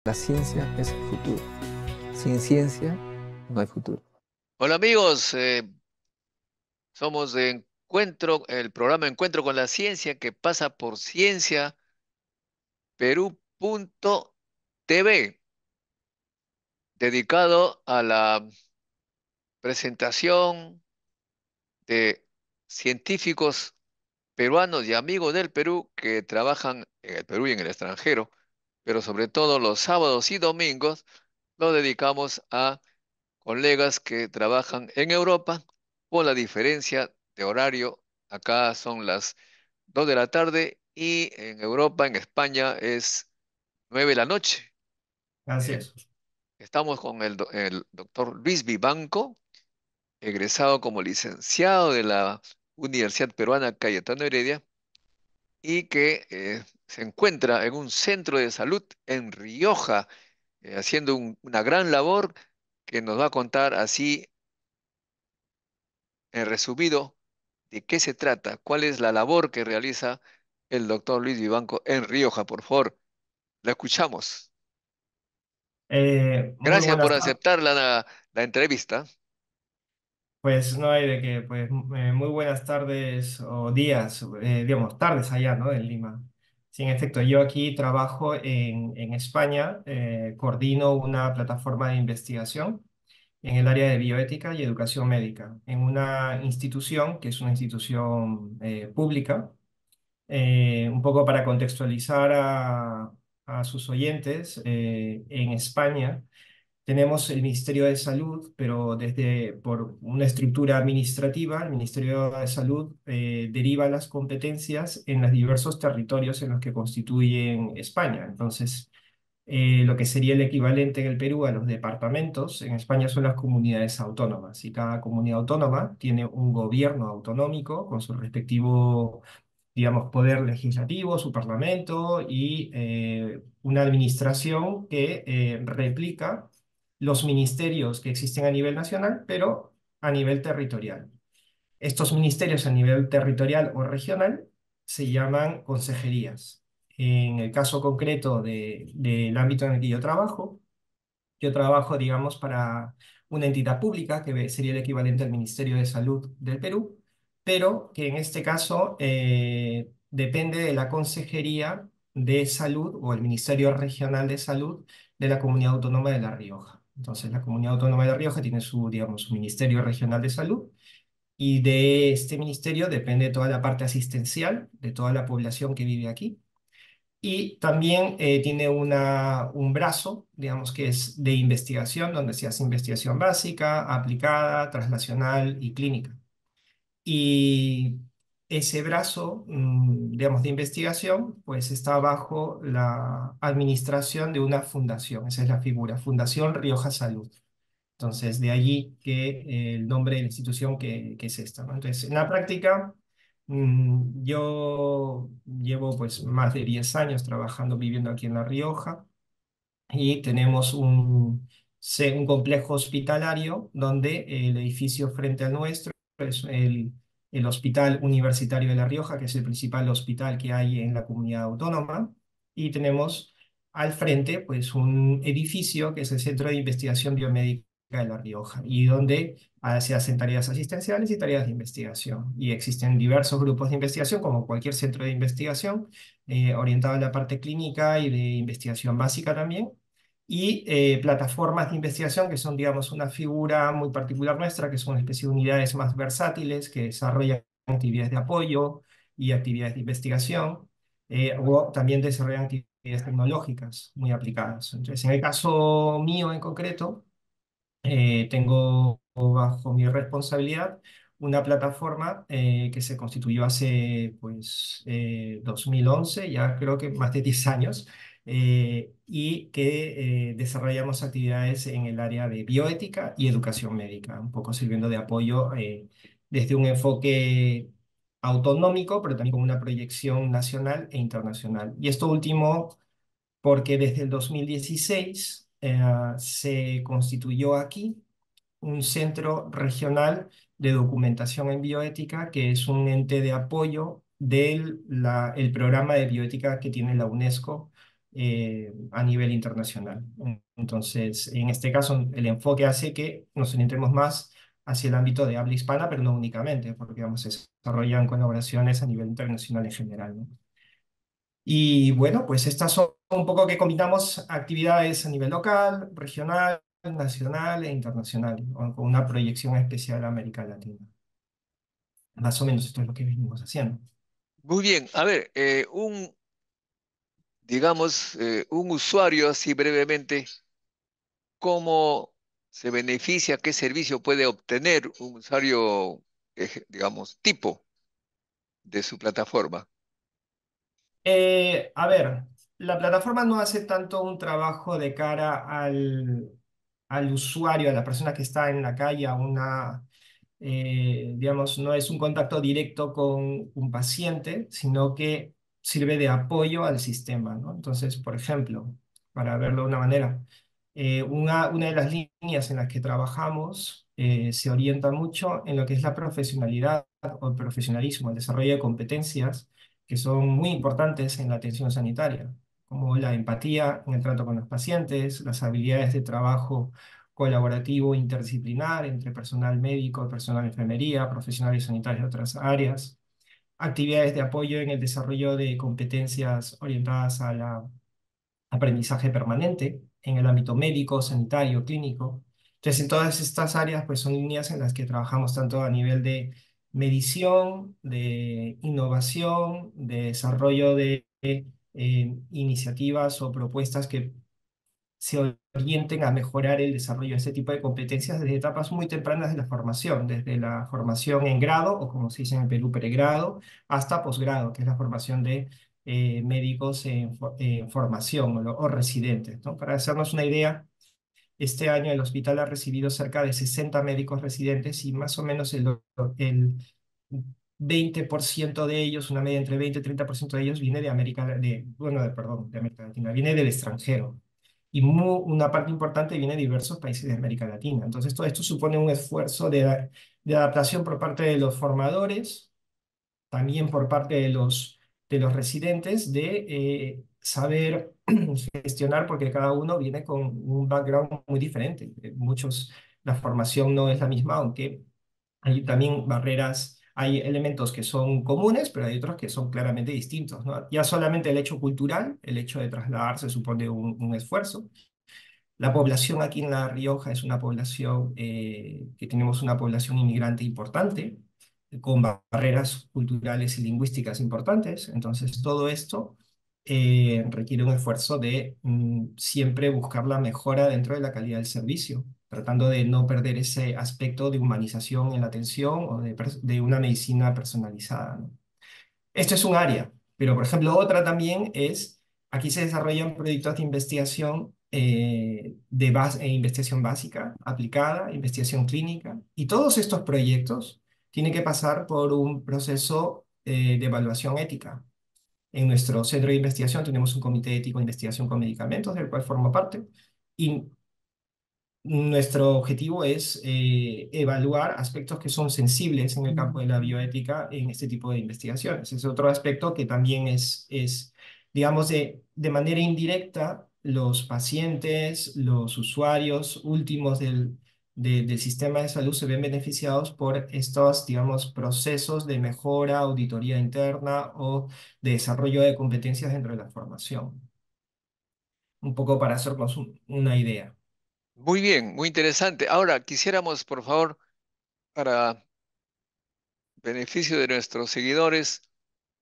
La ciencia es el futuro. Sin ciencia no hay futuro. Hola amigos, somos de Encuentro, el programa Encuentro con la Ciencia que pasa por cienciaperú.tv, dedicado a la presentación de científicos peruanos y amigos del Perú que trabajan en el Perú y en el extranjero, pero sobre todo los sábados y domingos lo dedicamos a colegas que trabajan en Europa por la diferencia de horario. Acá son las 2 de la tarde y en Europa, en España, es 9 de la noche. Así Eh, es. Estamos con el doctor Luis Vivanco, egresado como licenciado de la Universidad Peruana Cayetano Heredia y que se encuentra en un centro de salud en Rioja, haciendo una gran labor que nos va a contar así en resumido, ¿de qué se trata? ¿Cuál es la labor que realiza el doctor Luis Vivanco en Rioja? Por favor, la escuchamos. Muy Gracias por buenas tardes. aceptar la entrevista. Pues no hay de qué, pues muy buenas tardes o días, digamos, tardes allá, ¿no? En Lima. Sí, en efecto, yo aquí trabajo en España, coordino una plataforma de investigación en el área de bioética y educación médica, en una institución que es una institución pública. Un poco para contextualizar a sus oyentes, en España tenemos el Ministerio de Salud, pero por una estructura administrativa, el Ministerio de Salud deriva las competencias en los diversos territorios en los que constituyen España. Entonces, lo que sería el equivalente en el Perú a los departamentos, en España son las comunidades autónomas, y cada comunidad autónoma tiene un gobierno autonómico con su respectivo, digamos, poder legislativo, su parlamento y una administración que replica los ministerios que existen a nivel nacional, pero a nivel territorial. Estos ministerios a nivel territorial o regional se llaman consejerías. En el caso concreto del ámbito en el que yo trabajo, digamos, para una entidad pública que sería el equivalente al Ministerio de Salud del Perú, pero que en este caso depende de la Consejería de Salud o el Ministerio Regional de Salud de la Comunidad Autónoma de La Rioja. Entonces, la Comunidad Autónoma de La Rioja tiene su, digamos, su Ministerio Regional de Salud, y de este ministerio depende toda la parte asistencial de toda la población que vive aquí. Y también tiene un brazo, digamos, que es de investigación, donde se hace investigación básica, aplicada, translacional y clínica. Y ese brazo, digamos, de investigación, pues está bajo la administración de una fundación. Esa es la figura, Fundación Rioja Salud. Entonces, de allí que el nombre de la institución que es esta, ¿no? Entonces, en la práctica, yo llevo pues más de 10 años trabajando, viviendo aquí en La Rioja, y tenemos un complejo hospitalario donde el edificio frente al nuestro es el Hospital Universitario de La Rioja, que es el principal hospital que hay en la comunidad autónoma, y tenemos al frente pues un edificio que es el Centro de Investigación Biomédica de La Rioja, y donde se hacen tareas asistenciales y tareas de investigación. Y existen diversos grupos de investigación, como cualquier centro de investigación, orientado a la parte clínica y de investigación básica también, y plataformas de investigación que son, digamos, una figura muy particular nuestra, que son una especie de unidades más versátiles que desarrollan actividades de apoyo y actividades de investigación, o también desarrollan actividades tecnológicas muy aplicadas. Entonces, en el caso mío en concreto, tengo bajo mi responsabilidad una plataforma que se constituyó hace pues 2011, ya creo que más de 10 años, y que desarrollamos actividades en el área de bioética y educación médica, un poco sirviendo de apoyo desde un enfoque autonómico, pero también con una proyección nacional e internacional. Y esto último porque desde el 2016 se constituyó aquí un centro regional de documentación en bioética, que es un ente de apoyo del el programa de bioética que tiene la UNESCO a nivel internacional. Entonces, en este caso, el enfoque hace que nos orientemos más hacia el ámbito de habla hispana, pero no únicamente, porque vamos, se desarrollan colaboraciones a nivel internacional en general, ¿no? Y bueno, pues estas son un poco que combinamos actividades a nivel local, regional, nacional e internacional, con una proyección especial a América Latina. Más o menos esto es lo que venimos haciendo. Muy bien, a ver, digamos, un usuario así brevemente, ¿cómo se beneficia? ¿Qué servicio puede obtener un usuario, digamos, tipo de su plataforma? A ver, la plataforma no hace tanto un trabajo de cara al usuario, a la persona que está en la calle, a una, digamos, no es un contacto directo con un paciente, sino que sirve de apoyo al sistema, ¿no? Entonces, por ejemplo, para verlo de una manera, una de las líneas en las que trabajamos se orienta mucho en lo que es la profesionalidad o el profesionalismo, el desarrollo de competencias que son muy importantes en la atención sanitaria, como la empatía en el trato con los pacientes, las habilidades de trabajo colaborativo interdisciplinar entre personal médico, personal de enfermería, profesionales sanitarios de otras áreas, actividades de apoyo en el desarrollo de competencias orientadas a la aprendizaje permanente en el ámbito médico, sanitario, clínico. Entonces, en todas estas áreas, pues son líneas en las que trabajamos tanto a nivel de medición, de innovación, de desarrollo de iniciativas o propuestas que se orienten a mejorar el desarrollo de este tipo de competencias desde etapas muy tempranas de la formación, desde la formación en grado, o como se dice en el Perú, pregrado, hasta posgrado, que es la formación de médicos en formación o residentes, ¿no? Para hacernos una idea, este año el hospital ha recibido cerca de 60 médicos residentes y más o menos el 20% de ellos, una media entre 20 y 30% de ellos viene de América, bueno, perdón, de América Latina, viene del extranjero. Y una parte importante viene de diversos países de América Latina. Entonces, todo esto supone un esfuerzo de adaptación por parte de los formadores, también por parte de los residentes, de saber gestionar, porque cada uno viene con un background muy diferente. Muchos, la formación no es la misma, aunque hay también barreras, hay elementos que son comunes, pero hay otros que son claramente distintos, ¿no? Ya solamente el hecho cultural, el hecho de trasladarse supone un esfuerzo. La población aquí en La Rioja es una población que tenemos una población inmigrante importante, con barreras culturales y lingüísticas importantes. Entonces, todo esto requiere un esfuerzo de siempre buscar la mejora dentro de la calidad del servicio, tratando de no perder ese aspecto de humanización en la atención o de una medicina personalizada, ¿no? Esto es un área, pero por ejemplo otra también es, aquí se desarrollan proyectos de investigación, investigación básica, aplicada, investigación clínica, y todos estos proyectos tienen que pasar por un proceso de evaluación ética. En nuestro centro de investigación tenemos un comité ético de investigación con medicamentos, del cual formo parte, y nuestro objetivo es evaluar aspectos que son sensibles en el campo de la bioética en este tipo de investigaciones. Es otro aspecto que también digamos, de manera indirecta, los pacientes, los usuarios últimos del sistema de salud se ven beneficiados por estos, digamos, procesos de mejora, auditoría interna o de desarrollo de competencias dentro de la formación. Un poco para hacernos una idea. Muy bien, muy interesante. Ahora, quisiéramos, por favor, para beneficio de nuestros seguidores,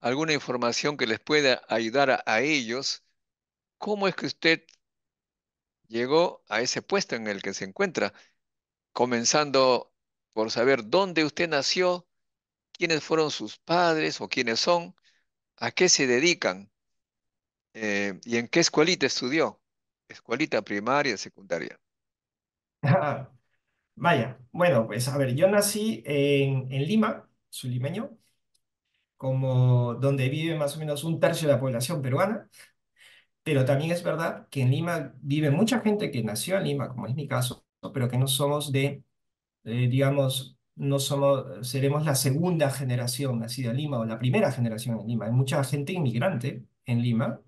alguna información que les pueda ayudar a ellos. ¿Cómo es que usted llegó a ese puesto en el que se encuentra? Comenzando por saber dónde usted nació, quiénes fueron sus padres o quiénes son, a qué se dedican y en qué escuelita estudió. Escuelita primaria, secundaria. Vaya, bueno, pues a ver, yo nací en Lima, soy limeño, como donde vive más o menos un tercio de la población peruana, pero también es verdad que en Lima vive mucha gente que nació en Lima, como es mi caso, ¿no? Pero que no somos digamos, no somos, seremos la segunda generación nacida en Lima o la primera generación en Lima. Hay mucha gente inmigrante en Lima,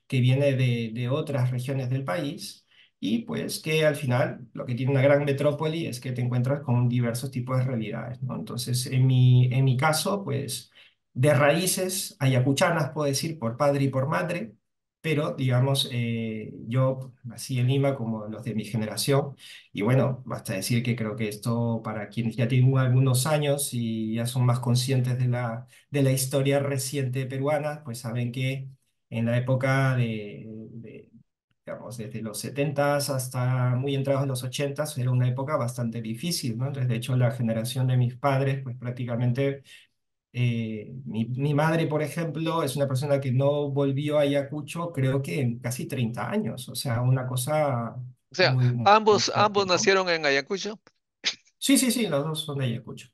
que viene de otras regiones del país y pues que al final lo que tiene una gran metrópoli es que te encuentras con diversos tipos de realidades, ¿no? Entonces, en mi caso, pues de raíces ayacuchanas, puedo decir, por padre y por madre, pero digamos, yo nací en Lima como los de mi generación y bueno, basta decir que creo que esto para quienes ya tienen algunos años y ya son más conscientes de la historia reciente peruana, pues saben que en la época digamos, desde los 70 hasta muy entrados en los 80 era una época bastante difícil, ¿no? Entonces, de hecho, la generación de mis padres, pues prácticamente, mi madre, por ejemplo, es una persona que no volvió a Ayacucho, creo que en casi 30 años, o sea, una cosa O sea, muy, muy ambos fuerte, ¿no? nacieron en Ayacucho. Sí, sí, sí, los dos son de Ayacucho.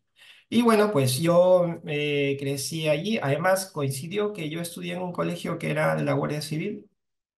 Y bueno, pues yo crecí allí. Además, coincidió que yo estudié en un colegio que era de la Guardia Civil.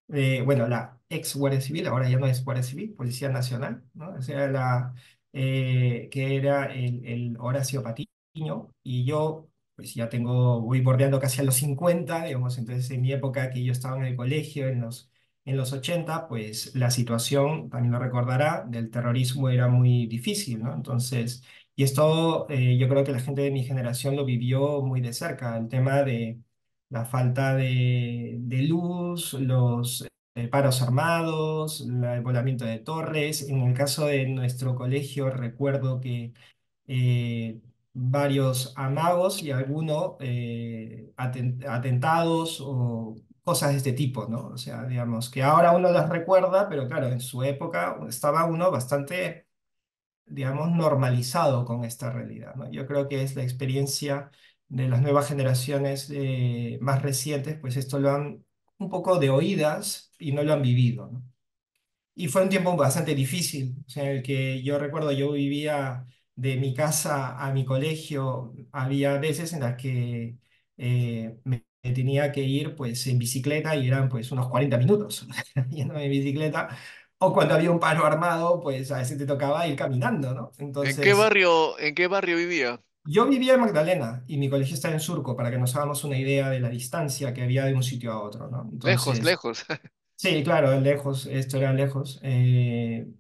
Bueno, la ex Guardia Civil, ahora ya no es Guardia Civil, Policía Nacional, ¿no? O sea, que era el Horacio Patiño. Y yo, pues ya voy bordeando casi a los 50 digamos. Entonces, en mi época que yo estaba en el colegio, en los 80 pues la situación, también lo recordará, del terrorismo era muy difícil, ¿no? Entonces, y esto yo creo que la gente de mi generación lo vivió muy de cerca, el tema de la falta de luz, los paros armados, el volamiento de torres. En el caso de nuestro colegio, recuerdo que varios amagos y algunos atentados o cosas de este tipo, ¿no? O sea, digamos que ahora uno las recuerda, pero claro, en su época estaba uno bastante, digamos, normalizado con esta realidad, ¿no? Yo creo que es la experiencia de las nuevas generaciones más recientes, pues esto lo han un poco de oídas y no lo han vivido, ¿no? Y fue un tiempo bastante difícil, o sea, en el que yo recuerdo, yo vivía de mi casa a mi colegio, había veces en las que me tenía que ir pues en bicicleta y eran pues unos 40 minutos yéndome en bicicleta, o cuando había un paro armado, pues a veces te tocaba ir caminando, ¿no? Entonces, En qué barrio vivía? yo vivía en Magdalena y mi colegio está en Surco, para que nos hagamos una idea de la distancia que había de un sitio a otro, ¿no? Lejos, Entonces... lejos. Sí, claro, lejos, esto era lejos.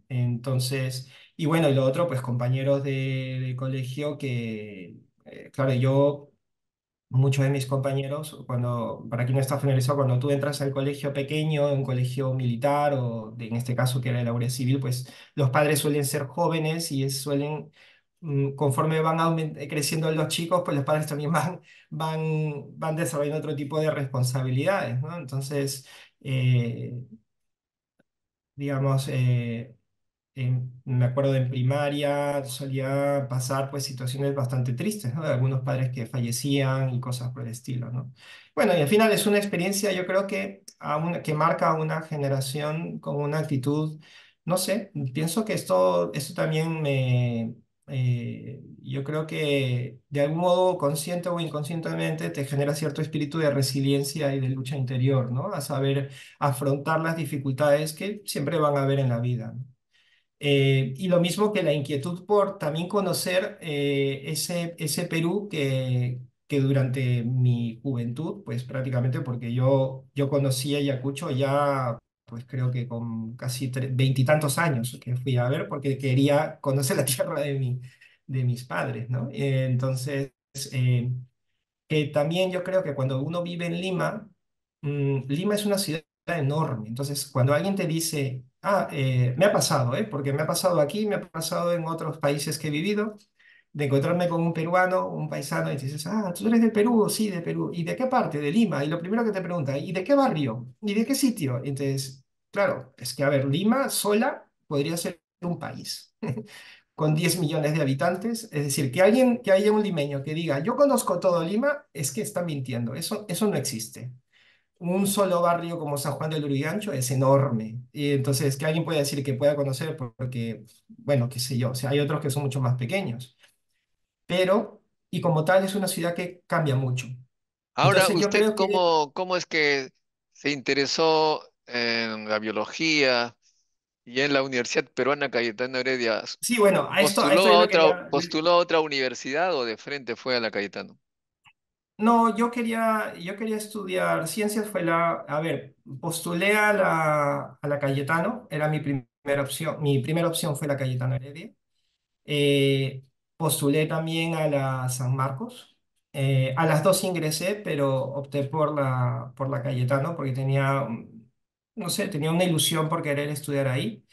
Entonces, y bueno, y lo otro, pues compañeros de colegio que, claro, yo, muchos de mis compañeros, para quien no está familiarizado, cuando tú entras al colegio pequeño, un colegio militar en este caso que era de la Guardia Civil, pues los padres suelen ser jóvenes y suelen, conforme van creciendo los chicos, pues los padres también van desarrollando otro tipo de responsabilidades, ¿no? Entonces, digamos, me acuerdo en primaria solía pasar pues situaciones bastante tristes, ¿no? De algunos padres que fallecían y cosas por el estilo, ¿no? Bueno, y al final es una experiencia, yo creo que, que marca a una generación con una actitud, no sé, pienso que esto también yo creo que de algún modo, consciente o inconscientemente, te genera cierto espíritu de resiliencia y de lucha interior, ¿no? A saber afrontar las dificultades que siempre van a haber en la vida, ¿no? Y lo mismo que la inquietud por también conocer ese Perú que durante mi juventud, pues prácticamente porque yo conocí a Ayacucho ya, pues creo que con casi veintitantos años que fui a ver porque quería conocer la tierra de mis padres, ¿no? Entonces, eh, que también yo creo que cuando uno vive en Lima, Lima es una ciudad enorme. Entonces, cuando alguien te dice, me ha pasado, porque me ha pasado aquí, me ha pasado en otros países que he vivido, de encontrarme con un peruano, un paisano, y te dices, tú eres de Perú, sí, de Perú. ¿Y de qué parte? De Lima. Y lo primero que te pregunta, ¿y de qué barrio? ¿Y de qué sitio? Entonces, claro, es que, a ver, Lima sola podría ser un país con 10 millones de habitantes. Es decir, que haya un limeño que diga, yo conozco todo Lima, es que está mintiendo. Eso no existe. Un solo barrio como San Juan del Lurigancho es enorme. Y entonces, que alguien pueda decir que pueda conocer, porque, bueno, qué sé yo, o sea, hay otros que son mucho más pequeños. Pero, y como tal, es una ciudad que cambia mucho. Ahora, Entonces, yo ¿usted creo que, cómo es que se interesó en la biología y en la Universidad Peruana Cayetano Heredia? sí, bueno, a esto yo le quería... ¿Postuló a otra universidad o de frente fue a la Cayetano? No, yo quería estudiar ciencias, a ver, postulé a la Cayetano, era mi primera opción fue la Cayetano Heredia. Eh, Postulé también a la San Marcos. A las dos ingresé, pero opté por la Cayetano porque no sé, tenía una ilusión por querer estudiar ahí.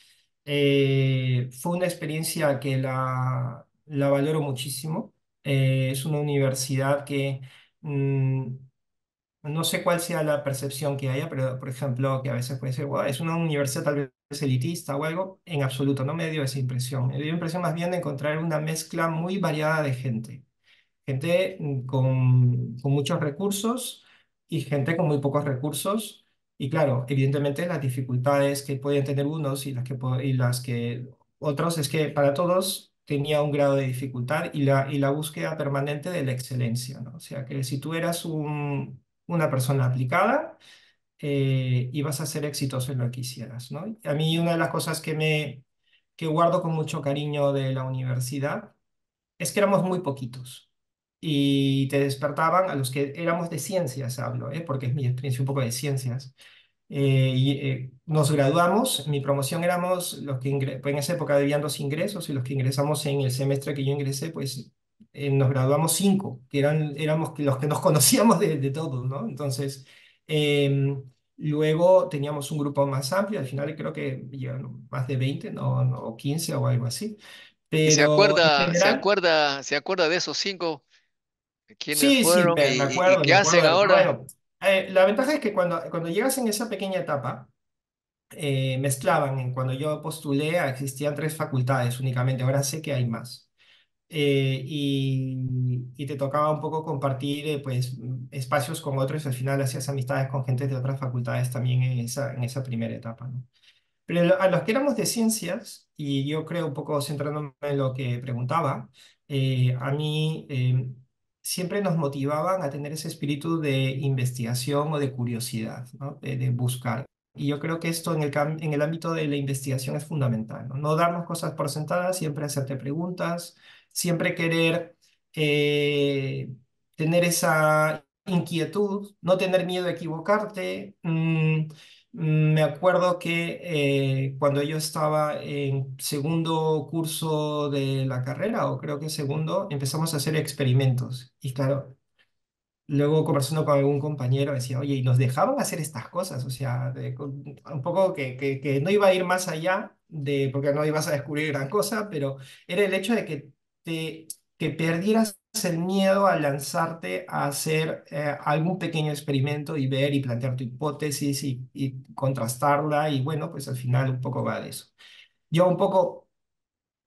Fue una experiencia que la valoro muchísimo. Es una universidad que mm, no sé cuál sea la percepción que haya, pero por ejemplo, que a veces puede ser, "Guau, es una universidad tal vez elitista o algo". En absoluto, no me dio esa impresión. Me dio impresión más bien de encontrar una mezcla muy variada de gente con muchos recursos y gente con muy pocos recursos. Y claro, evidentemente las dificultades que podían tener unos y las que otros es que para todos tenía un grado de dificultad y la búsqueda permanente de la excelencia, ¿no? O sea, que si tú eras una persona aplicada, ibas a ser exitoso en lo que hicieras, ¿no? A mí una de las cosas que guardo con mucho cariño de la universidad es que éramos muy poquitos y te despertaban a los que éramos de ciencias, hablo, porque es mi experiencia un poco de ciencias. Nos graduamos, en mi promoción éramos los que pues en esa época debían dos ingresos y los que ingresamos en el semestre que yo ingresé, pues nos graduamos cinco, éramos los que nos conocíamos de todos, ¿no? Entonces, luego teníamos un grupo más amplio, al final creo que llegaron más de 20, no, o 15 o algo así. ¿Y Pero en general, se acuerda de esos cinco, quiénes sí, sí, fueron me y acuerdo, qué me hacen acuerdo. ahora? Bueno, la ventaja es que cuando llegas en esa pequeña etapa, mezclaban. Cuando yo postulé, existían tres facultades únicamente, ahora sé que hay más. Y te tocaba un poco compartir pues, espacios con otros, al final hacías amistades con gente de otras facultades también en esa primera etapa, ¿no? Pero a los que éramos de ciencias, y yo creo un poco centrándome en lo que preguntaba, a mí siempre nos motivaban a tener ese espíritu de investigación o de curiosidad, ¿no? De buscar. Y yo creo que esto en el ámbito de la investigación es fundamental, ¿no? No darnos cosas por sentadas, siempre hacerte preguntas, siempre querer eh, tener esa inquietud, no tener miedo a equivocarte. Me acuerdo que cuando yo estaba en segundo curso de la carrera, o creo que segundo, empezamos a hacer experimentos. Y claro, luego conversando con algún compañero decía, oye, y nos dejaban hacer estas cosas, o sea, un poco que no iba a ir más allá porque no ibas a descubrir gran cosa, pero era el hecho de te, que perdieras el miedo a lanzarte a hacer algún pequeño experimento y ver y plantear tu hipótesis y contrastarla, y bueno, pues al final un poco va de eso. Yo un poco,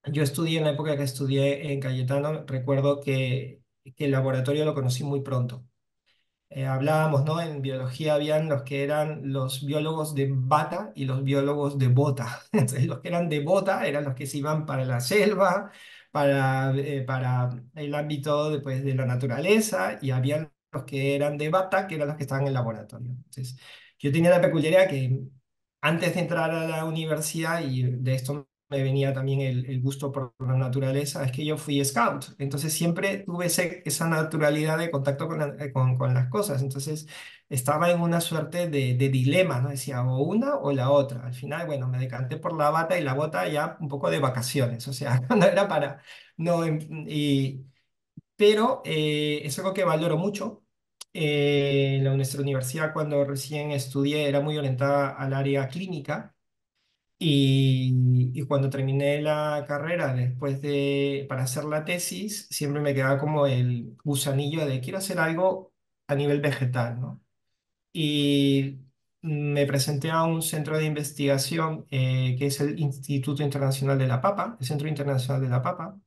yo estudié en la época que estudié en Cayetano, recuerdo que el laboratorio lo conocí muy pronto. Hablábamos, ¿no? En biología habían los que eran los biólogos de bata y los biólogos de bota. Entonces, los que eran de bota eran los que se iban para la selva, para el ámbito de la naturaleza, y habían los que eran de bata, que eran los que estaban en el laboratorio. Entonces, yo tenía la peculiaridad que antes de entrar a la universidad, y de esto me venía también el gusto por la naturaleza, es que yo fui scout. Entonces siempre tuve esa naturalidad de contacto con las cosas. Entonces estaba en una suerte de dilema, ¿no? Decía o una o la otra. Al final, bueno, me decanté por la bata y la bota ya un poco de vacaciones, o sea, no era para... No, pero es algo que valoro mucho. Nuestra universidad, cuando recién estudié, era muy orientada al área clínica. Y cuando terminé la carrera, para hacer la tesis, siempre me quedaba como el gusanillo de quiero hacer algo a nivel vegetal, ¿no? Y me presenté a un centro de investigación que es el Instituto Internacional de la Papa, el Centro Internacional de la Papa,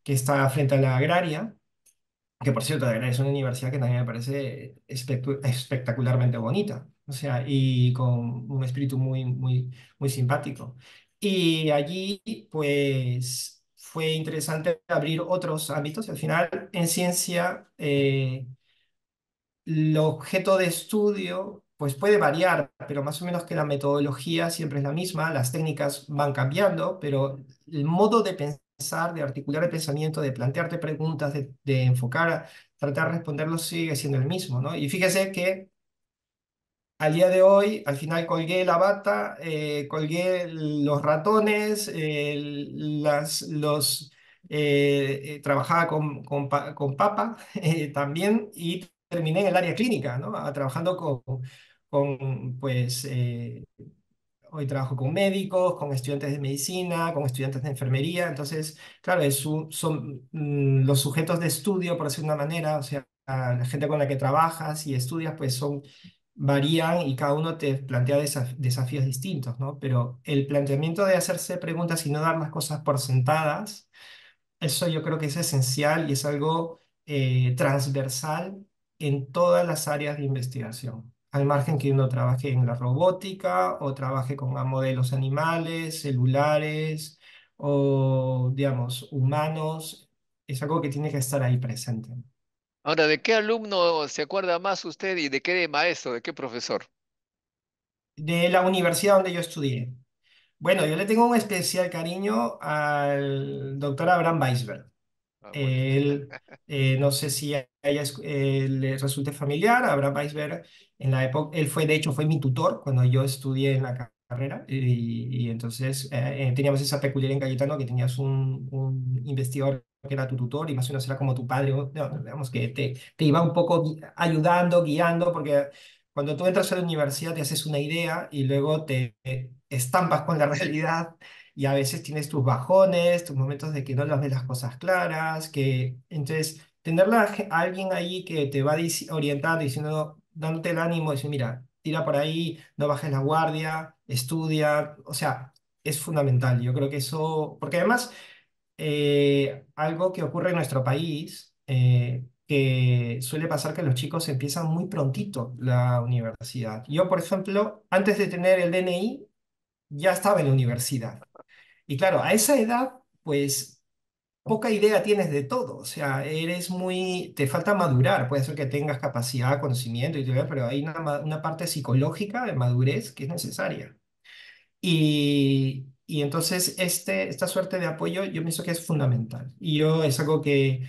que está frente a la Agraria, que por cierto, es una universidad que también me parece espectacularmente bonita, o sea, y con un espíritu muy, muy, muy simpático. Y allí, pues, fue interesante abrir otros ámbitos. Al final, en ciencia, el objeto de estudio, pues, puede variar, pero más o menos que la metodología siempre es la misma, las técnicas van cambiando, pero el modo de pensar pensar, de articular el pensamiento, de plantearte preguntas, de enfocar, tratar de responderlos, sigue siendo el mismo, ¿no? Y fíjese que al día de hoy, al final colgué la bata, colgué los ratones, trabajaba con papa también y terminé en el área clínica, ¿no? Trabajando pues, hoy trabajo con médicos, con estudiantes de medicina, con estudiantes de enfermería. Entonces, claro, son los sujetos de estudio, por decir una manera, o sea, la gente con la que trabajas y estudias, pues varían y cada uno te plantea desafíos distintos, ¿no? Pero el planteamiento de hacerse preguntas y no dar las cosas por sentadas, eso yo creo que es esencial y es algo transversal en todas las áreas de investigación. Al margen que uno trabaje en la robótica o trabaje con modelos animales, celulares o, digamos, humanos, es algo que tiene que estar ahí presente. Ahora, ¿de qué alumno se acuerda más usted y de qué maestro, de qué profesor? De la universidad donde yo estudié. Bueno, yo le tengo un especial cariño al doctor Abraham Weisberg. Ah, muy bien. Él, no sé si a ella le resulte familiar, Abraham Weisberg, en la época, él fue, de hecho, fue mi tutor cuando yo estudié en la carrera y entonces teníamos esa peculiaridad en Cayetano que tenías un investigador que era tu tutor y más o menos era como tu padre, no, digamos que te iba un poco ayudando, guiando, porque cuando tú entras a la universidad te haces una idea y luego te estampas con la realidad y a veces tienes tus bajones, tus momentos de que no las ves las cosas claras, que entonces tener a alguien ahí que te va orientando, diciendo, dándote el ánimo, diciendo, mira, tira por ahí, no bajes la guardia, estudia, o sea, es fundamental. Yo creo que eso, porque además algo que ocurre en nuestro país, que suele pasar que los chicos empiezan muy prontito la universidad. Yo, por ejemplo, antes de tener el DNI, ya estaba en la universidad. Y claro, a esa edad, pues poca idea tienes de todo. O sea, te falta madurar. Puede ser que tengas capacidad, conocimiento y todo, pero hay una parte psicológica de madurez que es necesaria. Y entonces esta suerte de apoyo yo pienso que es fundamental. Y yo es algo que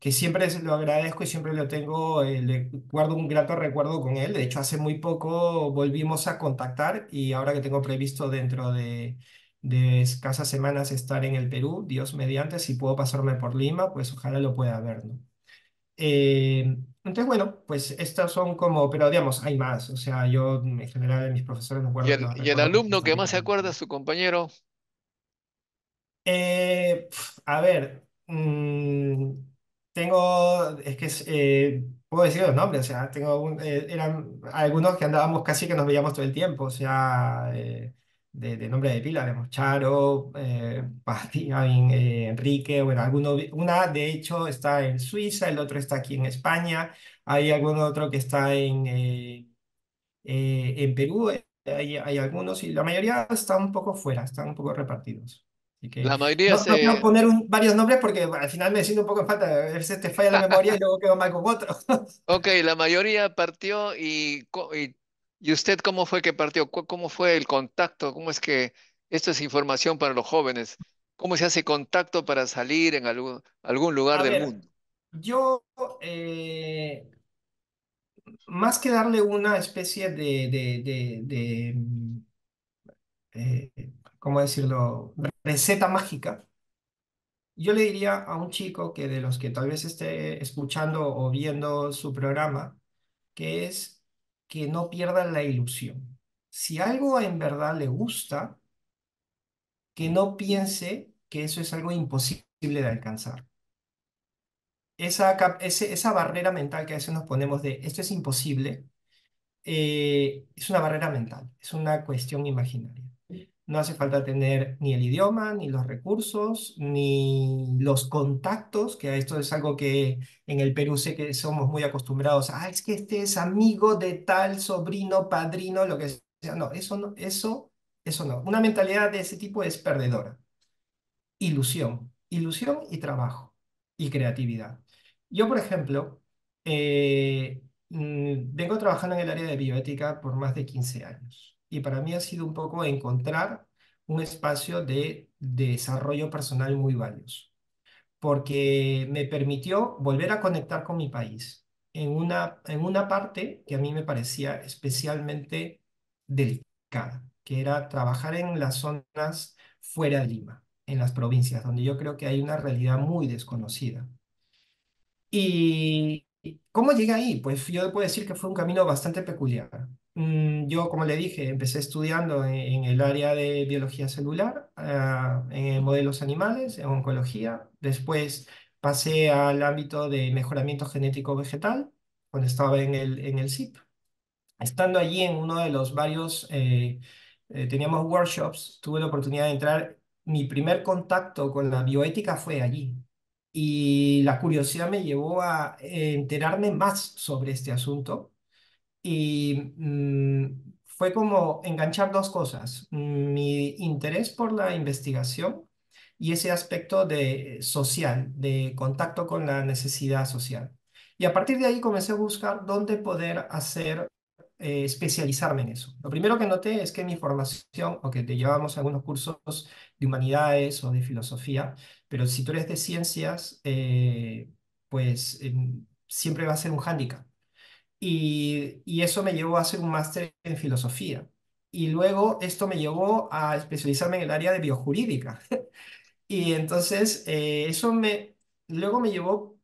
siempre lo agradezco y siempre lo tengo, le guardo un grato recuerdo con él. De hecho, hace muy poco volvimos a contactar y ahora que tengo previsto dentro de escasas semanas estar en el Perú, Dios mediante, si puedo pasarme por Lima, pues ojalá lo pueda ver, ¿no? Entonces, bueno, pues estas son como, pero digamos, hay más. O sea, yo en general de mis profesores los Y el recuerdo con alumno que bastante más se cariño. acuerda, su compañero? A ver, es que puedo decir los nombres, o sea, eran algunos que andábamos casi que nos veíamos todo el tiempo, o sea, de nombre de pila, digamos, Charo, Pati, Enrique, bueno, una de hecho está en Suiza, el otro está aquí en España, hay algún otro que está en Perú, hay algunos y la mayoría están un poco fuera, están un poco repartidos. Así que La mayoría no quiero se... poner varios nombres porque al final me siento un poco en falta. A veces te falla la memoria y luego quedo mal con otros. Ok, la mayoría partió y usted cómo fue que partió, cómo fue el contacto, cómo es que esto es información para los jóvenes, cómo se hace contacto para salir en algún lugar A del ver, mundo. yo más que darle una especie eh, ¿cómo decirlo? Receta mágica, yo le diría a un chico que de los que tal vez esté escuchando o viendo su programa, que es que no pierdan la ilusión. Si algo en verdad le gusta, que no piense que eso es algo imposible de alcanzar. Esa barrera mental que a veces nos ponemos de esto es imposible, es una barrera mental, es una cuestión imaginaria. No hace falta tener ni el idioma, ni los recursos, ni los contactos, que a esto es algo que en el Perú sé que somos muy acostumbrados. Ah, es que este es amigo de tal sobrino, padrino, lo que sea. No, eso no. Una mentalidad de ese tipo es perdedora. Ilusión y trabajo y creatividad. Yo, por ejemplo, vengo trabajando en el área de bioética por más de 15 años y para mí ha sido un poco encontrar un espacio de desarrollo personal muy valioso, porque me permitió volver a conectar con mi país en una parte que a mí me parecía especialmente delicada, que era trabajar en las zonas fuera de Lima, en las provincias, donde yo creo que hay una realidad muy desconocida. ¿Y cómo llegué ahí? Pues yo puedo decir que fue un camino bastante peculiar. Yo, como le dije, empecé estudiando en el área de biología celular, en modelos animales, en oncología. Después pasé al ámbito de mejoramiento genético vegetal, cuando estaba en el CIP. Estando allí en uno de los varios, teníamos workshops, tuve la oportunidad de entrar. Mi primer contacto con la bioética fue allí. Y la curiosidad me llevó a enterarme más sobre este asunto. Y fue como enganchar dos cosas: mi interés por la investigación y ese aspecto de social, de contacto con la necesidad social. Y a partir de ahí comencé a buscar dónde poder hacer, especializarme en eso. Lo primero que noté es que mi formación, o que te llevamos algunos cursos de humanidades o de filosofía, pero si tú eres de ciencias, pues siempre va a ser un hándicap. Y eso me llevó a hacer un máster en filosofía. Y luego esto me llevó a especializarme en el área de biojurídica. Y entonces luego me llevó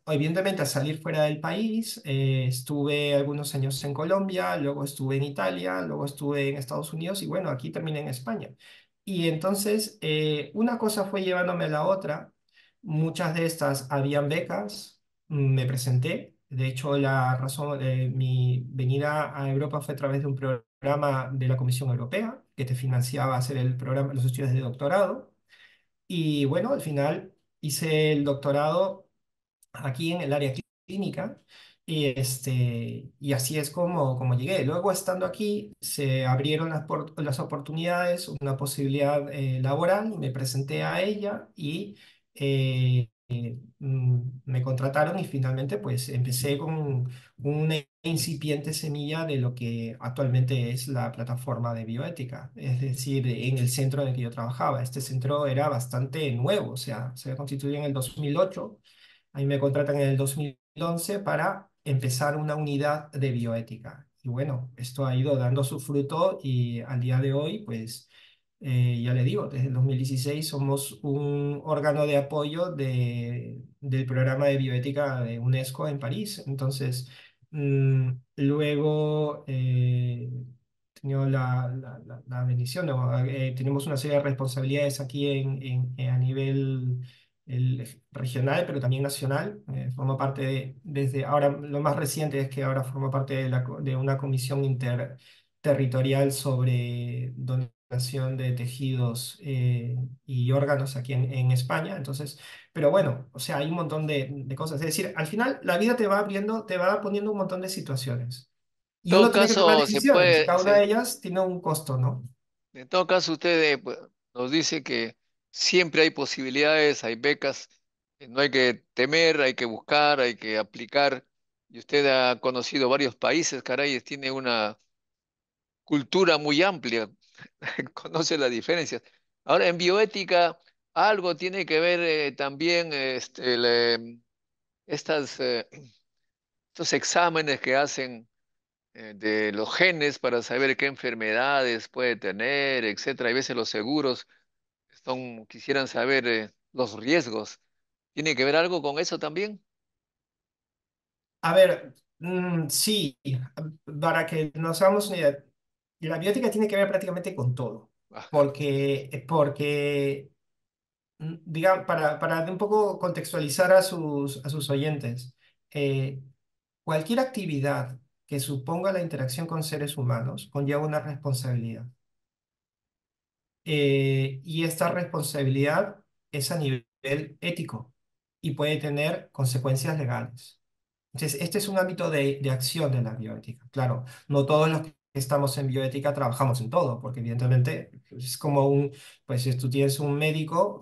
evidentemente a salir fuera del país. Estuve algunos años en Colombia, luego estuve en Italia, luego estuve en Estados Unidos y bueno, aquí terminé en España. Y entonces una cosa fue llevándome a la otra. Muchas de estas habían becas, me presenté. De hecho, la razón de mi venida a Europa fue a través de un programa de la Comisión Europea que te financiaba hacer el programa, los estudios de doctorado. Y bueno, al final hice el doctorado aquí en el área clínica y así es como llegué. Luego, estando aquí, se abrieron las oportunidades, una posibilidad laboral, y me presenté a ella y me contrataron y finalmente pues empecé con una incipiente semilla de lo que actualmente es la plataforma de bioética, es decir, en el centro en el que yo trabajaba. Este centro era bastante nuevo, o sea, se constituyó en el 2008. A mí me contratan en el 2011 para empezar una unidad de bioética. Y bueno, esto ha ido dando su fruto y al día de hoy, pues ya le digo, desde el 2016 somos un órgano de apoyo del programa de bioética de UNESCO en París. Entonces, luego tenido la bendición, ¿no? Tenemos una serie de responsabilidades aquí a nivel regional, pero también nacional. Formo parte desde ahora, lo más reciente es que ahora formo parte de una comisión interterritorial sobre donación de tejidos y órganos aquí en España. Entonces, pero bueno, o sea, hay un montón de cosas. Es decir, al final la vida te va abriendo, te va poniendo un montón de situaciones. En Y uno todo tiene que tomar caso, decisiones y cada una de ellas tiene un costo, ¿no? en todo caso, usted pues, nos dice que siempre hay posibilidades, hay becas, no hay que temer, hay que buscar, hay que aplicar. Y usted ha conocido varios países, caray, tiene una cultura muy amplia, conoce las diferencias. Ahora, en bioética, algo tiene que ver también estas, estos exámenes que hacen de los genes para saber qué enfermedades puede tener, etcétera. Hay veces los seguros quisieran saber los riesgos. ¿Tiene que ver algo con eso también? A ver, sí, para que nos hagamos una idea, la biótica tiene que ver prácticamente con todo, Ah, porque digamos, para de un poco contextualizar a sus oyentes, eh, cualquier actividad que suponga la interacción con seres humanos conlleva una responsabilidad. Y esta responsabilidad es a nivel ético y puede tener consecuencias legales. Entonces, este es un ámbito de acción de la bioética. Claro, no todos los que estamos en bioética trabajamos en todo, porque evidentemente es como pues si tú tienes un médico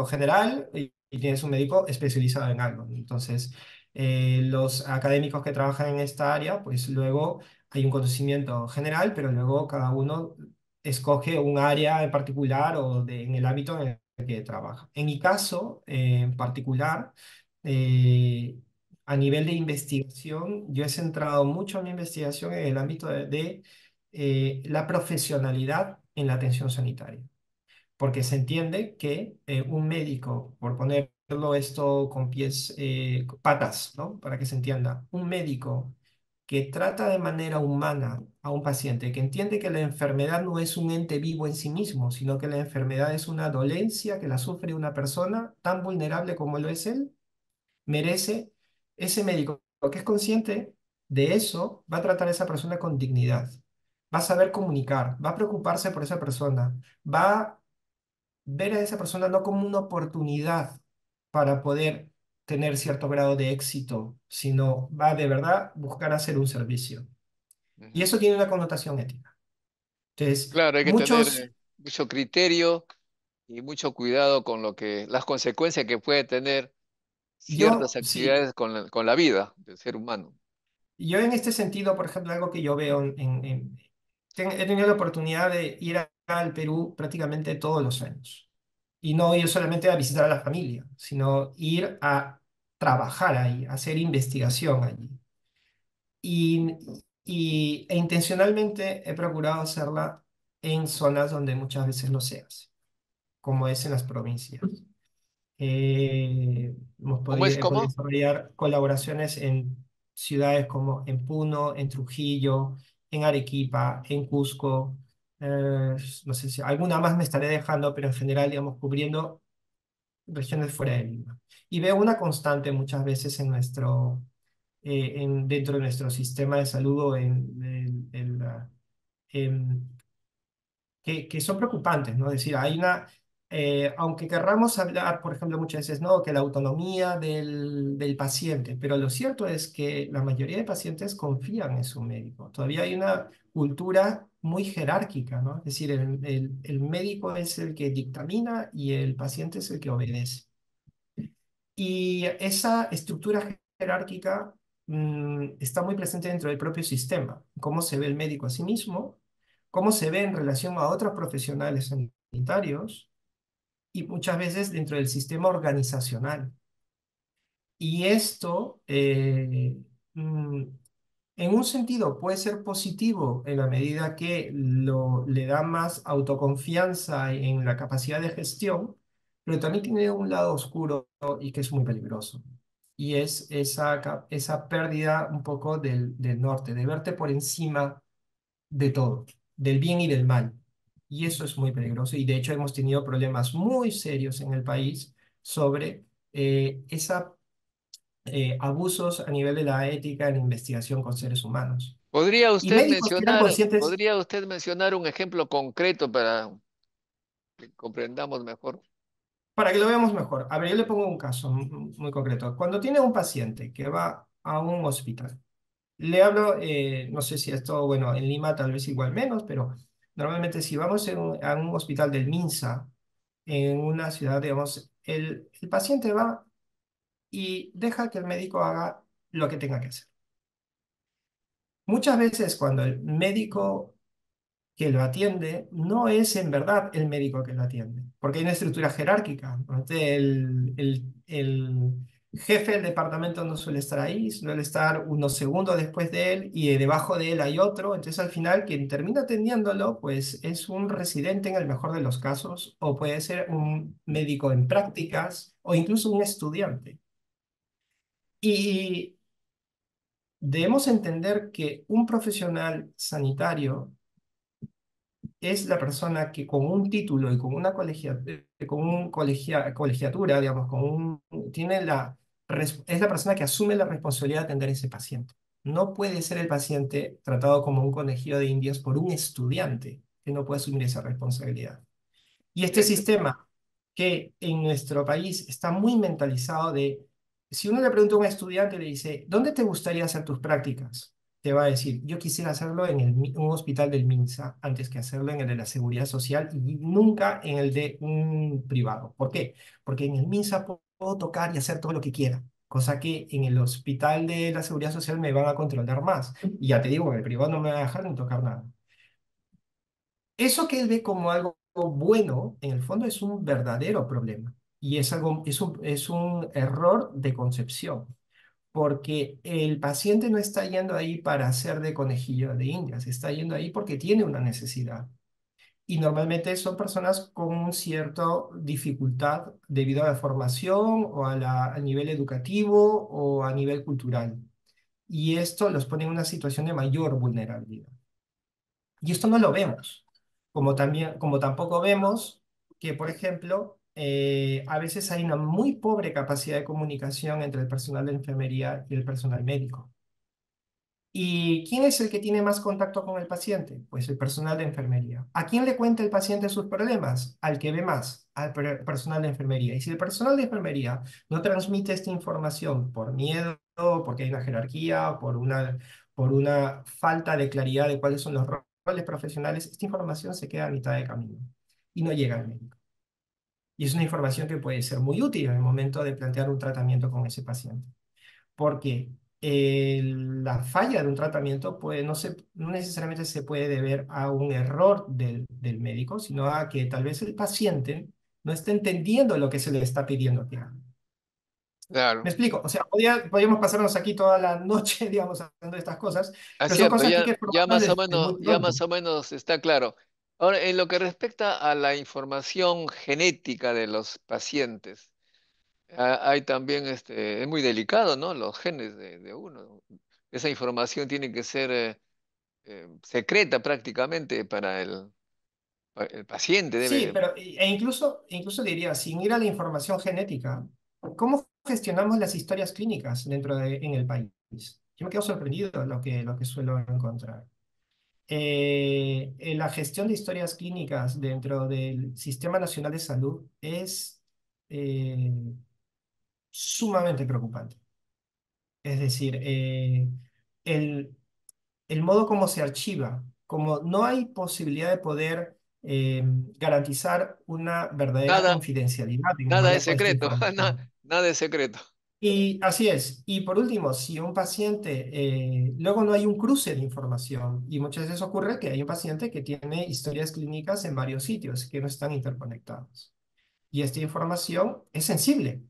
general y tienes un médico especializado en algo. Entonces, los académicos que trabajan en esta área, pues luego hay un conocimiento general, pero luego cada uno escoge un área en particular o en el ámbito en el que trabaja. En mi caso, en particular, eh, a nivel de investigación, yo he centrado mucho mi investigación en el ámbito de la profesionalidad en la atención sanitaria, porque se entiende que un médico, por ponerlo esto con pies, patas, ¿no? Para que se entienda, un médico que trata de manera humana a un paciente, que entiende que la enfermedad no es un ente vivo en sí mismo, sino que la enfermedad es una dolencia que la sufre una persona tan vulnerable como lo es él, merece ese médico que es consciente de eso, va a tratar a esa persona con dignidad, va a saber comunicar, va a preocuparse por esa persona, va ver a esa persona no como una oportunidad para poder tener cierto grado de éxito, sino va de verdad buscar hacer un servicio. Y Ujú. eso tiene una connotación ética. Entonces, Claro, hay que tener muchos, mucho criterio y mucho cuidado con las consecuencias que puede tener ciertas sí, actividades con la vida del ser humano. yo en este sentido, por ejemplo, algo que yo veo he tenido la oportunidad de ir al Perú prácticamente todos los años. Y no ir solamente a visitar a la familia, sino ir a trabajar ahí, a hacer investigación allí. y, e intencionalmente he procurado hacerla en zonas donde muchas veces no se hace, como es en las provincias. ¿Cómo es? He podido ¿Cómo? desarrollar colaboraciones en ciudades como en Puno, en Trujillo, en Arequipa, en Cusco. No sé si alguna más me estaré dejando, pero en general, digamos, cubriendo regiones fuera de Lima. Y veo una constante muchas veces en dentro de nuestro sistema de salud o en- que son preocupantes, ¿no? Es decir, aunque querramos hablar, por ejemplo, muchas veces, no, que la autonomía del paciente, pero lo cierto es que la mayoría de pacientes confían en su médico. Todavía hay una cultura muy jerárquica, ¿no? Es decir, el médico es el que dictamina y el paciente es el que obedece. Y esa estructura jerárquica está muy presente dentro del propio sistema. Cómo se ve el médico a sí mismo, cómo se ve en relación a otros profesionales sanitarios y muchas veces dentro del sistema organizacional. Y esto, mm, en un sentido, puede ser positivo en la medida que le da más autoconfianza en la capacidad de gestión, pero también tiene un lado oscuro y que es muy peligroso. Y es esa pérdida un poco del norte, de verte por encima de todo, del bien y del mal. Y eso es muy peligroso. Y de hecho hemos tenido problemas muy serios en el país sobre esa abusos a nivel de la ética en la investigación con seres humanos. Y médicos que eran conscientes, ¿Podría usted mencionar un ejemplo concreto para que comprendamos mejor? para que lo veamos mejor. A ver, yo le pongo un caso muy concreto. Cuando tiene un paciente que va a un hospital, le hablo, no sé si esto, bueno, en Lima tal vez igual menos, pero normalmente si vamos a un hospital del MINSA, en una ciudad, digamos, el paciente va y deja que el médico haga lo que tenga que hacer. Muchas veces cuando el médico que lo atiende no es en verdad el médico que lo atiende, porque hay una estructura jerárquica, ¿no? El jefe del departamento no suele estar ahí, suele estar unos segundos después de él y debajo de él hay otro, entonces al final quien termina atendiéndolo pues es un residente en el mejor de los casos o puede ser un médico en prácticas o incluso un estudiante. Y debemos entender que un profesional sanitario es la persona que con un título y con una colegiatura, digamos, es la persona que asume la responsabilidad de atender a ese paciente. No puede ser el paciente tratado como un conejillo de indias por un estudiante que no puede asumir esa responsabilidad. Y este Ent- sistema que en nuestro país está muy mentalizado si uno le pregunta a un estudiante, le dice, ¿dónde te gustaría hacer tus prácticas? Te va a decir, yo quisiera hacerlo en un hospital del MINSA antes que hacerlo en el de la Seguridad Social y nunca en el de un privado. ¿Por qué? Porque en el MINSA puedo tocar y hacer todo lo que quiera, cosa que en el hospital de la Seguridad Social me van a controlar más. Y ya te digo, en el privado no me va a dejar ni tocar nada. eso que él ve como algo bueno, en el fondo es un verdadero problema. Y es algo, es un error de concepción, porque el paciente no está yendo ahí para hacer de conejillo de indias, está yendo ahí porque tiene una necesidad. Y normalmente son personas con cierta dificultad debido a la formación o al nivel educativo o a nivel cultural. Y esto los pone en una situación de mayor vulnerabilidad. Y esto no lo vemos, como también, como tampoco vemos que, por ejemplo, a veces hay una muy pobre capacidad de comunicación entre el personal de enfermería y el personal médico. ¿Y quién es el que tiene más contacto con el paciente? Pues el personal de enfermería. ¿A quién le cuenta el paciente sus problemas? Al que ve más, al personal de enfermería. Y si el personal de enfermería no transmite esta información por miedo, porque hay una jerarquía, por una falta de claridad de cuáles son los roles profesionales, esta información se queda a mitad de camino y no llega al médico. Y es una información que puede ser muy útil en el momento de plantear un tratamiento con ese paciente porque la falla de un tratamiento no necesariamente se puede deber a un error del médico, sino a que tal vez el paciente no está entendiendo lo que se le está pidiendo que haga. Me Claro. explico, o sea, podríamos pasarnos aquí toda la noche, digamos, hablando de estas cosas, Es pero son cierto, cosas que hay ya, que formarlas desde muy ya pronto. más o menos está claro. Ahora, en lo que respecta a la información genética de los pacientes, hay también, es muy delicado, ¿no? Los genes de uno. Esa información tiene que ser secreta prácticamente para el paciente. Sí, Debe. pero incluso diría, sin ir a la información genética, ¿cómo gestionamos las historias clínicas en el país? Yo me quedo sorprendido de lo que suelo encontrar. La gestión de historias clínicas dentro del Sistema Nacional de Salud es eh, sumamente preocupante. Es decir, el, el modo como se archiva, como no hay posibilidad de poder garantizar una verdadera Nada, confidencialidad en el nada es manejo de esta secreto, información. nada es secreto. Y así es. Y por último, si un paciente, luego no hay un cruce de información, y muchas veces ocurre que hay un paciente que tiene historias clínicas en varios sitios que no están interconectados. Y esta información es sensible.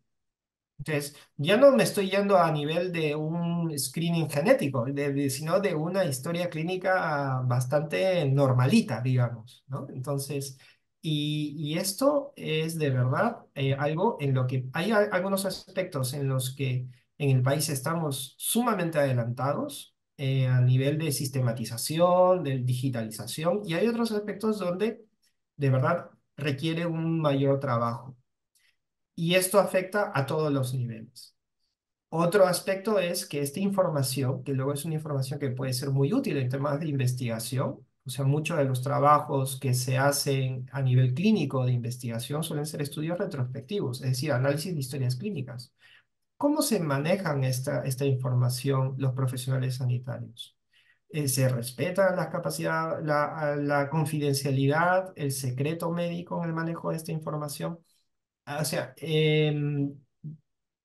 Entonces, ya no me estoy yendo a nivel de un screening genético, sino de una historia clínica bastante normalita, digamos, ¿no? Entonces, y esto es de verdad algo en lo que hay algunos aspectos en los que en el país estamos sumamente adelantados a nivel de sistematización, de digitalización, y hay otros aspectos donde de verdad requiere un mayor trabajo. Y esto afecta a todos los niveles. Otro aspecto es que esta información, que luego es una información que puede ser muy útil en temas de investigación, o sea, muchos de los trabajos que se hacen a nivel clínico de investigación suelen ser estudios retrospectivos, es decir, análisis de historias clínicas. ¿Cómo se manejan esta información los profesionales sanitarios? ¿Se respeta la capacidad, la confidencialidad, el secreto médico en el manejo de esta información? O sea,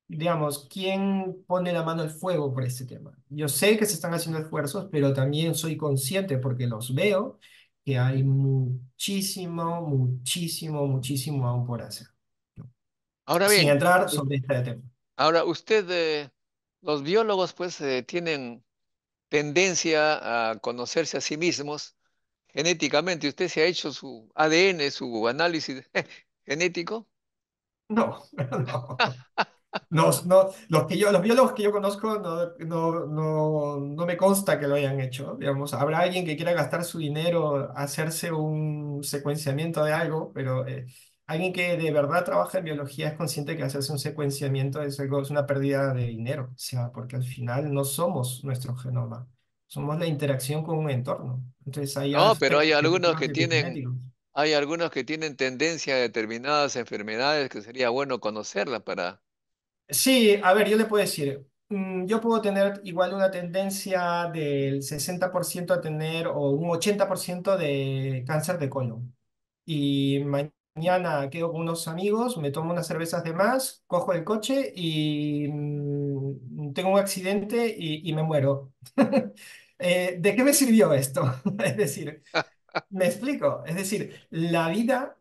digamos, ¿quién pone la mano al fuego por este tema? Yo sé que se están haciendo esfuerzos, pero también soy consciente porque los veo que hay muchísimo aún por hacer. Ahora Sin bien, entrar sobre este tema. ahora usted, los biólogos pues tienen tendencia a conocerse a sí mismos genéticamente. ¿Usted se ha hecho su ADN, su análisis genético? No, no. Los biólogos que yo conozco no me consta que lo hayan hecho. Digamos, habrá alguien que quiera gastar su dinero, hacerse un secuenciamiento de algo, pero alguien que de verdad trabaja en biología es consciente que hacerse un secuenciamiento es algo, es una pérdida de dinero. O sea, porque al final no somos nuestro genoma, somos la interacción con un entorno. Entonces hay No, pero aspectos genéticos y epigenéticos. hay algunos que tienen tendencia a determinadas enfermedades que sería bueno conocerlas para. Sí, a ver, yo le puedo decir, yo puedo tener igual una tendencia del 60% a tener o un 80% de cáncer de colon. Y mañana quedo con unos amigos, me tomo unas cervezas de más, cojo el coche y tengo un accidente y me muero. ¿De qué me sirvió esto? Es decir, Me explico, es decir, la vida,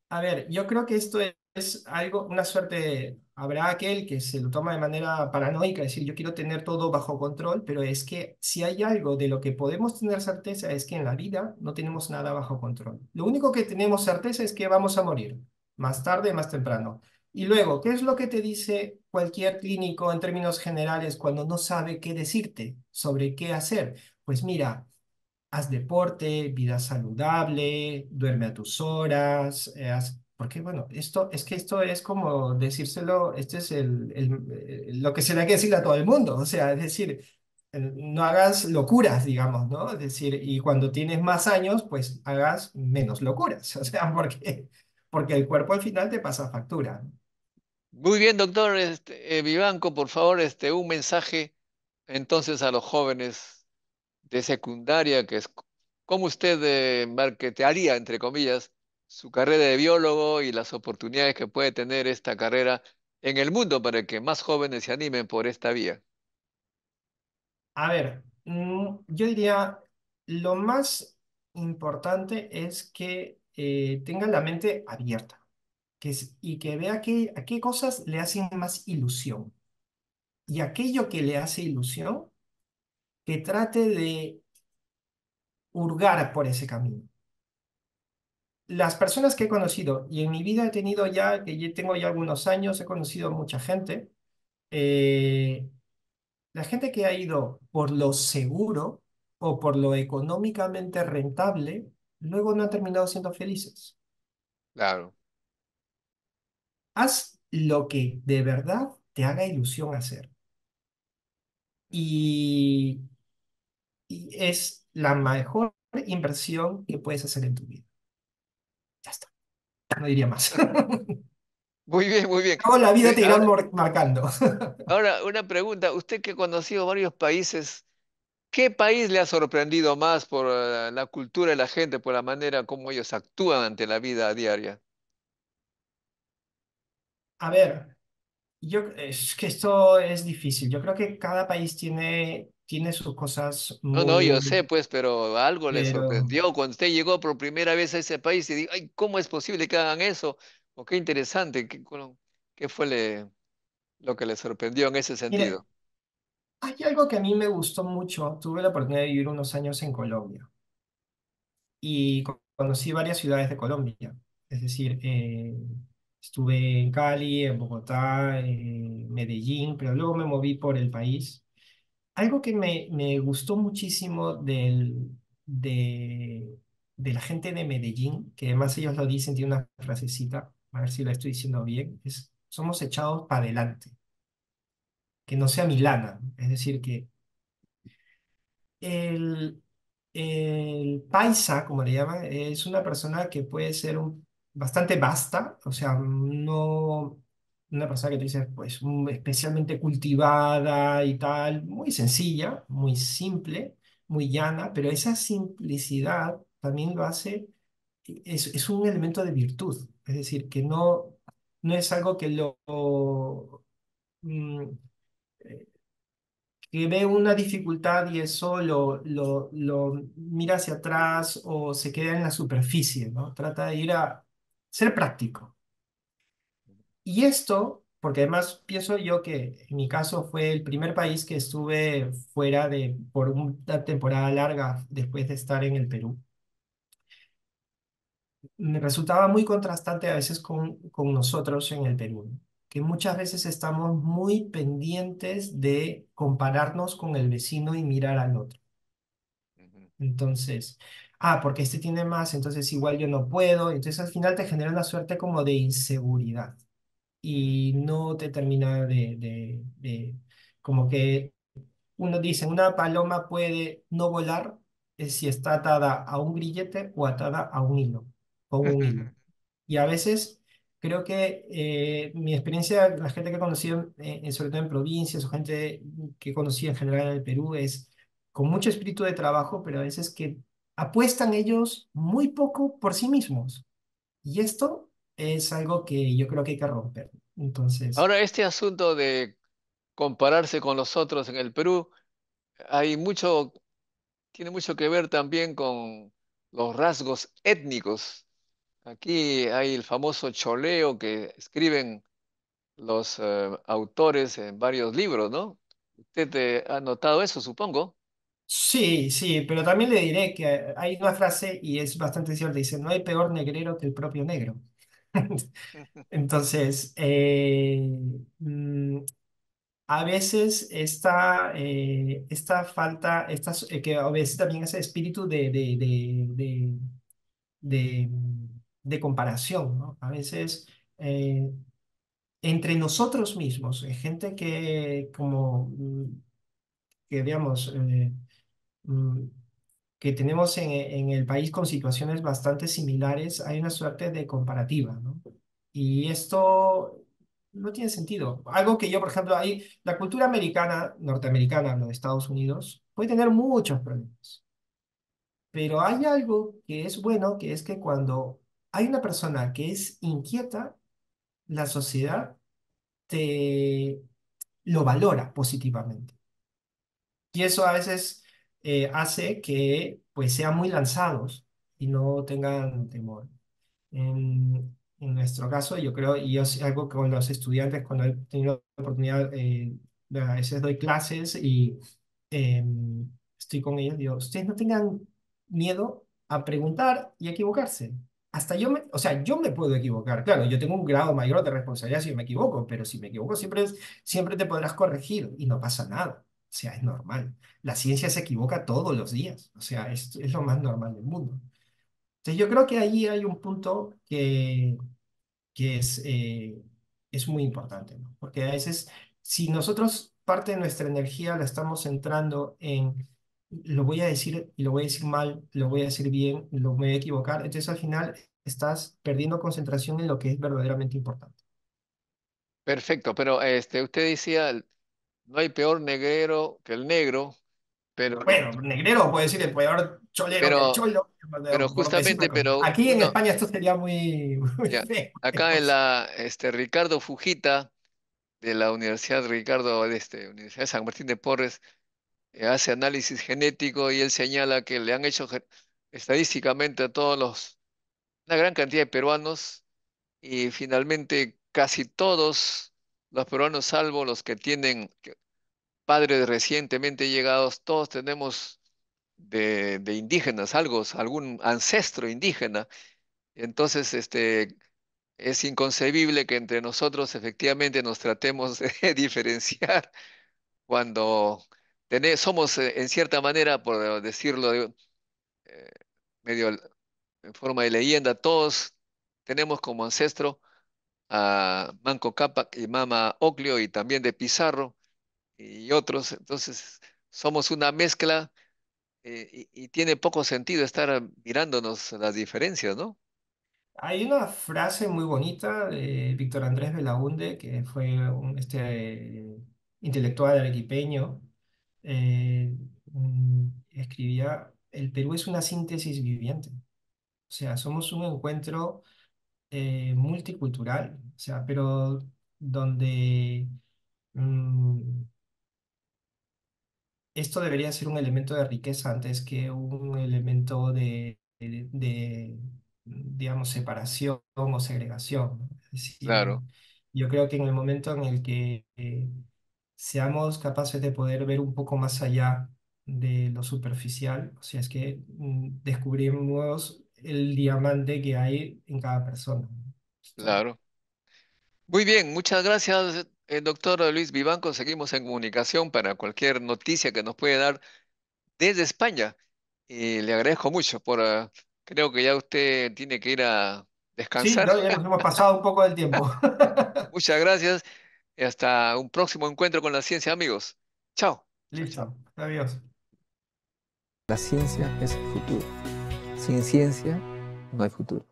a ver, yo creo que esto es algo, una suerte, habrá aquel que se lo toma de manera paranoica, es decir, yo quiero tener todo bajo control, pero es que si hay algo de lo que podemos tener certeza es que en la vida no tenemos nada bajo control. Lo único que tenemos certeza es que vamos a morir, más tarde, más temprano. Y luego, ¿qué es lo que te dice cualquier clínico en términos generales cuando no sabe qué decirte sobre qué hacer? Pues mira, haz deporte, vida saludable, duerme a tus horas, porque bueno, esto es como decírselo, este es lo que se le hay que decirle a todo el mundo, o sea, es decir, no hagas locuras, digamos, ¿no? Es decir, y cuando tienes más años, pues hagas menos locuras, o sea, porque el cuerpo al final te pasa factura. Muy bien, doctor Vivanco, por favor, un mensaje entonces a los jóvenes de secundaria, que es cómo usted marketearía, entre comillas, su carrera de biólogo y las oportunidades que puede tener esta carrera en el mundo para que más jóvenes se animen por esta vía. A ver, yo diría, lo más importante es que tenga la mente abierta y que vea a qué cosas le hacen más ilusión. Y aquello que le hace ilusión, que trate de hurgar por ese camino. Las personas que he conocido, y en mi vida he tenido ya, que ya tengo ya algunos años, he conocido mucha gente, eh, la gente que ha ido por lo seguro o por lo económicamente rentable, luego no han terminado siendo felices. Claro. Haz lo que de verdad te haga ilusión hacer. Y, y es la mejor inversión que puedes hacer en tu vida. Ya está, no diría más. Muy bien, muy bien. Luego la vida te irá Ahora, marcando. ahora, una pregunta. Usted que ha conocido varios países, ¿qué país le ha sorprendido más por la cultura de la gente, por la manera como ellos actúan ante la vida diaria? A ver, es que esto es difícil. Yo creo que cada país tiene sus cosas No, no, yo muy, sé, pues, pero algo le pero sorprendió cuando usted llegó por primera vez a ese país y dijo, ay, ¿cómo es posible que hagan eso? O qué interesante, qué fue lo que le sorprendió en ese mire, sentido? hay algo que a mí me gustó mucho. Tuve la oportunidad de vivir unos años en Colombia y conocí varias ciudades de Colombia. Es decir, estuve en Cali, en Bogotá, Medellín, pero luego me moví por el país. Algo que me gustó muchísimo de, de la gente de Medellín, que además ellos lo dicen, tiene una frasecita, a ver si la estoy diciendo bien, es, somos echados para adelante, que no sea Milana, es decir, que el, el paisa, como le llaman, es una persona que puede ser bastante vasta, o sea, no una persona que tú dices, pues, especialmente cultivada y tal, muy sencilla, muy simple, muy llana, pero esa simplicidad también lo hace, es un elemento de virtud, es decir, que no es algo que mm, que ve una dificultad y eso lo mira hacia atrás o se queda en la superficie, ¿no? Trata de ir a ser práctico. Y esto, porque además pienso yo que en mi caso fue el primer país que estuve fuera por una temporada larga después de estar en el Perú. Me resultaba muy contrastante a veces con nosotros en el Perú, ¿no? Que muchas veces estamos muy pendientes de compararnos con el vecino y mirar al otro. Ujú, Entonces, porque este tiene más, entonces igual yo no puedo. Entonces al final te genera una suerte como de inseguridad ujú, y no te termina como que uno dice, una paloma puede no volar si está atada a un grillete o atada a un hilo, con un hilo. Y a veces creo que mi experiencia, la gente que he conocido, sobre todo en provincias o gente que he conocido en general en el Perú, es con mucho espíritu de trabajo, pero a veces que apuestan ellos muy poco por sí mismos. Y esto es algo que yo creo que hay que romper. Entonces, Ahora, este asunto de compararse con los otros en el Perú, hay mucho tiene mucho que ver también con los rasgos étnicos. Aquí hay el famoso choleo que escriben los autores en varios libros, ¿no? Usted ha notado eso, supongo. Sí, sí, pero también le diré que hay una frase y es bastante cierta, dice, no hay peor negrero que el propio negro. Entonces, a veces esta falta, que a veces también ese espíritu de, de comparación, ¿no? A veces eh, entre nosotros mismos, gente que como que digamos mm, que tenemos en el país con situaciones bastante similares, hay una suerte de comparativa, ¿no? Y esto no tiene sentido. Algo que yo, por ejemplo, hay la cultura americana, norteamericana, lo de Estados Unidos, puede tener muchos problemas, pero hay algo que es bueno, que es que cuando hay una persona que es inquieta, la sociedad te lo valora positivamente. Y eso a veces hace que pues sean muy lanzados y no tengan temor. En nuestro caso, yo creo, y yo algo que con los estudiantes, cuando he tenido la oportunidad, a veces doy clases y eh, estoy con ellos, digo, ustedes no tengan miedo a preguntar y a equivocarse. Hasta yo o sea, yo me puedo equivocar. Claro, yo tengo un grado mayor de responsabilidad si me equivoco, pero si me equivoco siempre te podrás corregir y no pasa nada. O sea, es normal. La ciencia se equivoca todos los días. O sea, es lo más normal del mundo. Entonces yo creo que ahí hay un punto que es muy importante, ¿no? Porque a veces, si nosotros parte de nuestra energía la estamos centrando en, lo voy a decir y lo voy a decir mal, lo voy a decir bien, lo me voy a equivocar, entonces al final estás perdiendo concentración en lo que es verdaderamente importante. Perfecto, pero usted decía, no hay peor negrero que el negro, pero, Bueno, negrero puede decir el peor cholero que el pero, cholo, pero por decir una justamente, cosa. pero Aquí en uno, España esto sería muy ya, feo. acá en la, Ricardo Fujita, de la Universidad Ricardo, Universidad de San Martín de Porres, hace análisis genético y él señala que le han hecho estadísticamente a una gran cantidad de peruanos y finalmente casi todos los peruanos, salvo los que tienen padres recientemente llegados, todos tenemos de indígenas, algún ancestro indígena. Entonces, es inconcebible que entre nosotros efectivamente nos tratemos de diferenciar cuando somos, en cierta manera, por decirlo eh, medio en forma de leyenda, todos tenemos como ancestro a Manco Cápac y Mama Ocllo y también de Pizarro y otros. Entonces, somos una mezcla y tiene poco sentido estar mirándonos las diferencias, ¿no? Hay una frase muy bonita de Víctor Andrés Belaúnde, que fue intelectual arequipeño. Escribía, el Perú es una síntesis viviente. O sea, somos un encuentro multicultural, o sea, pero donde mm, esto debería ser un elemento de riqueza antes que un elemento digamos, separación o segregación, ¿no? Es decir, Claro, yo creo que en el momento en el que seamos capaces de poder ver un poco más allá de lo superficial, o sea, es que descubrimos el diamante que hay en cada persona, ¿no? Esto. claro. Muy bien, muchas gracias, doctor Luis Vivanco. Seguimos en comunicación para cualquier noticia que nos puede dar desde España. Y le agradezco mucho creo que ya usted tiene que ir a Sí, descansar. no, ya nos hemos pasado un poco del tiempo. Muchas gracias y hasta un próximo encuentro con la ciencia, amigos. Chao. Chao, chao. Listo, adiós. La ciencia es el futuro. Sin ciencia no hay futuro.